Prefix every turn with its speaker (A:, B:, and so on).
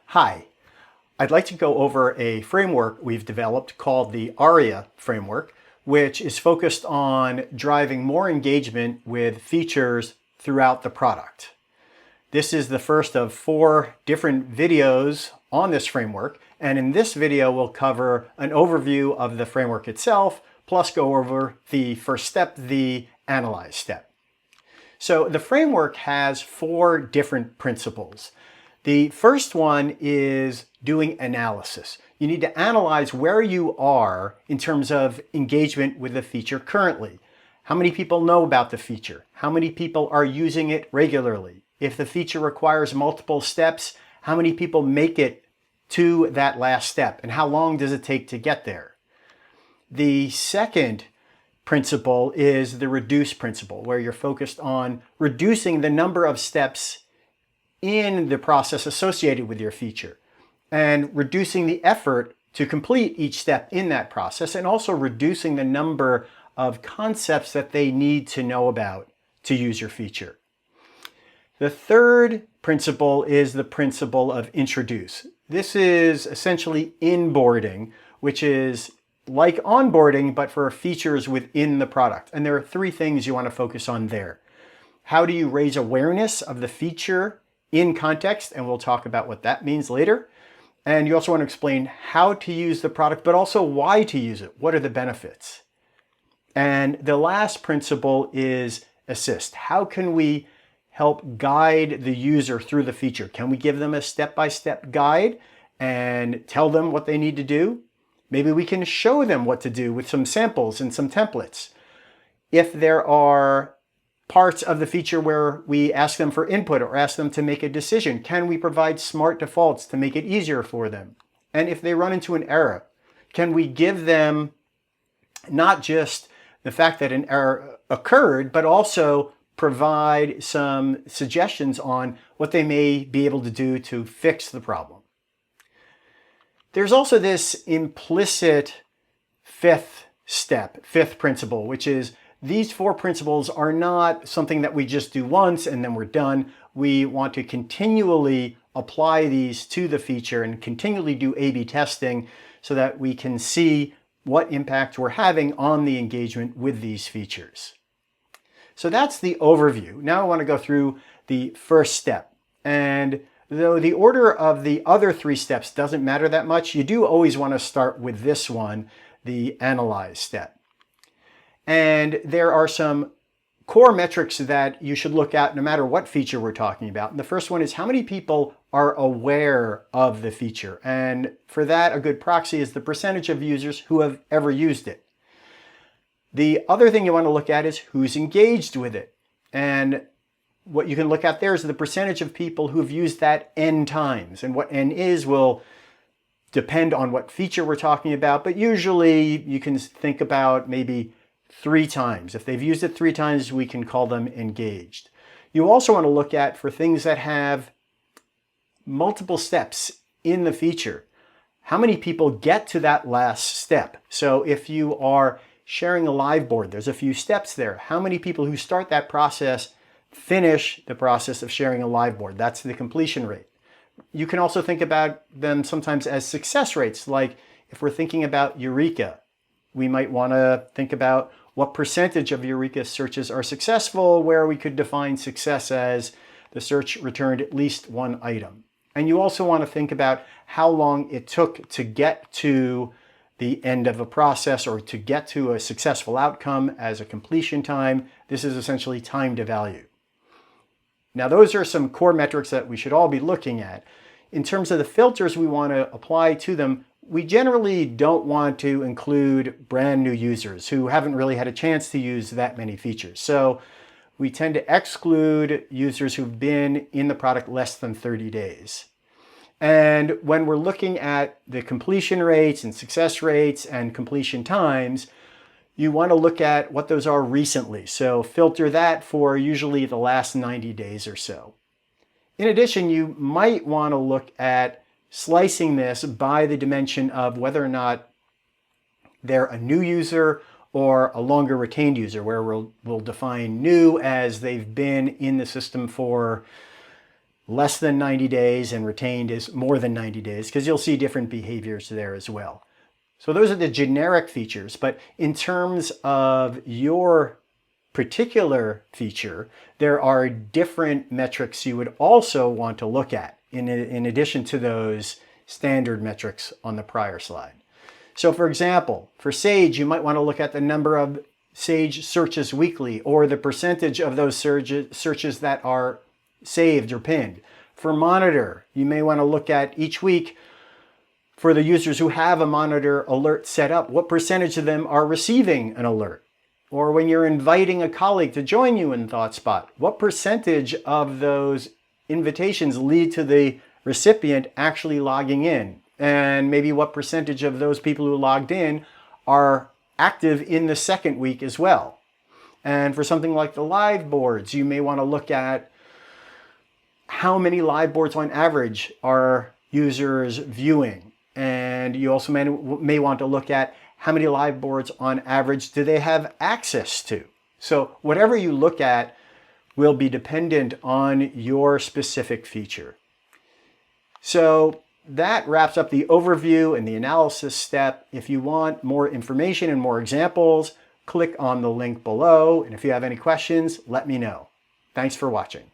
A: Hi, I'd like to go over a framework we've developed called the ARIA Framework, which is focused on driving more engagement with features throughout the product. This is the first of 4 different videos on this framework, and in this video we'll cover an overview of the framework itself, plus go over the first step, the analyze step. So the framework has 4 different principles. The first one is doing analysis. You need to analyze where you are in terms of engagement with the feature currently. How many people know about the feature? How many people are using it regularly? If the feature requires multiple steps, how many people make it to that last step? And how long does it take to get there? The second principle is the reduce principle, where you're focused on reducing the number of steps in the process associated with your feature and reducing the effort to complete each step in that process, and also reducing the number of concepts that they need to know about to use your feature. The third principle is the principle of introduce. This is essentially inboarding, which is like onboarding, but for features within the product. And there are 3 things you want to focus on there. How do you raise awareness of the feature in context? And we'll talk about what that means later. And you also want to explain how to use the product, but also why to use it. What are the benefits? And the last principle is assist. How can we help guide the user through the feature? Can we give them a step-by-step guide and tell them what they need to do? Maybe we can show them what to do with some samples and some templates. If there are parts of the feature where we ask them for input or ask them to make a decision, can we provide smart defaults to make it easier for them? And if they run into an error, can we give them not just the fact that an error occurred, but also provide some suggestions on what they may be able to do to fix the problem? There's also this implicit fifth principle, which is these 4 principles are not something that we just do once and then we're done. We want to continually apply these to the feature and continually do A/B testing so that we can see what impact we're having on the engagement with these features. So that's the overview. Now I want to go through the first step. And though the order of the other 3 steps doesn't matter that much, you do always want to start with this one, the analyze step. And there are some core metrics that you should look at no matter what feature we're talking about. And the first one is how many people are aware of the feature. And for that, a good proxy is the percentage of users who have ever used it. The other thing you want to look at is who's engaged with it. And what you can look at there is the percentage of people who've used that n times. And what n is will depend on what feature we're talking about, but usually you can think about maybe 3 times. If they've used it 3 times, we can call them engaged. You also want to look at for things that have multiple steps in the feature. How many people get to that last step? So if you are sharing a live board, there's a few steps there. How many people who start that process finish the process of sharing a live board? That's the completion rate. You can also think about them sometimes as success rates. Like if we're thinking about Eureka, we might want to think about what percentage of Eureka searches are successful, where we could define success as the search returned at least 1 item. And you also want to think about how long it took to get to the end of a process or to get to a successful outcome as a completion time. This is essentially time to value. Now, those are some core metrics that we should all be looking at. In terms of the filters we want to apply to them, we generally don't want to include brand new users who haven't really had a chance to use that many features. So we tend to exclude users who've been in the product less than 30 days. And when we're looking at the completion rates and success rates and completion times, you want to look at what those are recently. So filter that for usually the last 90 days or so. In addition, you might want to look at slicing this by the dimension of whether or not they're a new user or a longer retained user, where we'll define new as they've been in the system for less than 90 days, and retained is more than 90 days, because you'll see different behaviors there as well. So those are the generic features, but in terms of your particular feature, there are different metrics you would also want to look at in addition to those standard metrics on the prior slide. So for example, for Sage, you might want to look at the number of Sage searches weekly, or the percentage of those searches that are saved or pinned. For Monitor, you may want to look at each week, for the users who have a Monitor alert set up, what percentage of them are receiving an alert? Or when you're inviting a colleague to join you in ThoughtSpot, what percentage of those invitations lead to the recipient actually logging in? And maybe what percentage of those people who logged in are active in the second week as well? And for something like the live boards, you may want to look at how many live boards on average are users viewing. And you also may want to look at how many live boards on average do they have access to. So whatever you look at will be dependent on your specific feature. So that wraps up the overview and the analysis step. If you want more information and more examples, click on the link below. And if you have any questions, let me know. Thanks for watching.